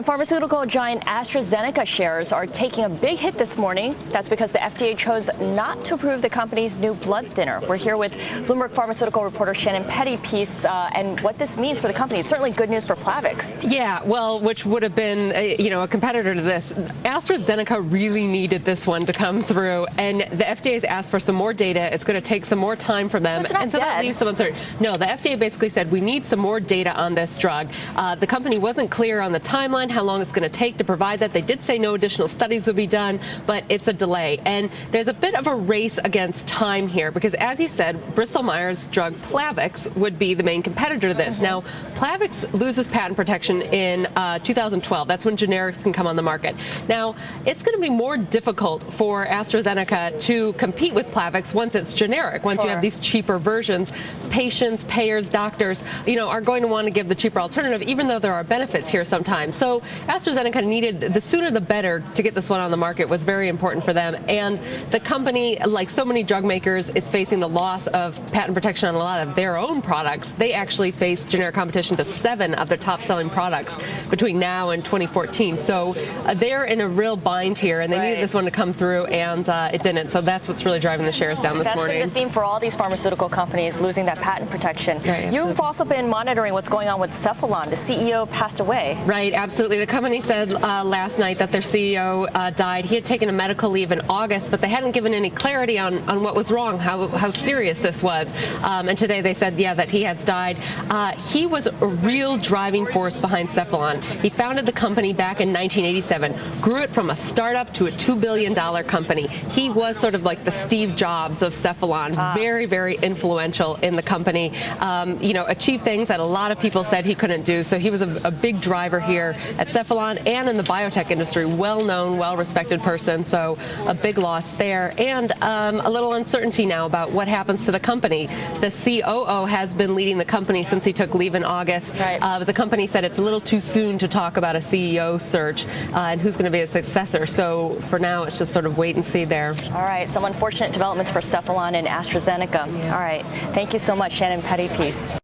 And pharmaceutical giant AstraZeneca shares are taking a big hit this morning. That's because the FDA chose not to approve the company's new blood thinner. We're here with Bloomberg pharmaceutical reporter Shannon Pettypiece, and what this means for the company. It's certainly good news for Plavix. Yeah, well, which would have been, a competitor to this. AstraZeneca really needed this one to come through, and the FDA has asked for some more data. It's going to take some more time for them. So it's not and so that leaves some uncertainty. No, the FDA basically said we need some more data on this drug. The company wasn't clear on the timeline, how long it's going to take to provide that. They did say no additional studies would be done, but it's a delay. And there's a bit of a race against time here because, as you said, Bristol Myers drug Plavix would be the main competitor to this. Now, Plavix loses patent protection in 2012. That's when generics can come on the market. Now, it's going to be more difficult for AstraZeneca to compete with Plavix once it's generic. Once you have these cheaper versions, patients, payers, doctors, are going to want to give the cheaper alternative, even though there are benefits here sometimes. So AstraZeneca needed, the sooner the better to get this one on the market was very important for them. And the company, like so many drug makers, is facing the loss of patent protection on a lot of their own products. They actually face generic competition to 7 of their top-selling products between now and 2014. So they're in a real bind here, and they needed this one to come through, and it didn't. So that's what's really driving the shares down this morning. That's been the theme for all these pharmaceutical companies, losing that patent protection. You've also been monitoring what's going on with Cephalon. The CEO passed away. Right, absolutely. The company said last night that their CEO died. He had taken a medical leave in August, but they hadn't given any clarity on what was wrong, how serious this was. And today they said, that he has died. He was a real driving force behind Cephalon. He founded the company back in 1987, grew it from a startup to a $2 billion company. He was sort of like the Steve Jobs of Cephalon, very, very influential in the company, achieved things that a lot of people said he couldn't do. So he was a big driver here at Cephalon and in the biotech industry, well-known, well-respected person. So a big loss there, and a little uncertainty now about what happens to the company. The COO has been leading the company since he took leave in August. But the company said it's a little too soon to talk about a CEO search and who's going to be a successor. So for now, it's just sort of wait and see there. All right, some unfortunate developments for Cephalon and AstraZeneca. All right, thank you so much, Shannon Pettypiece.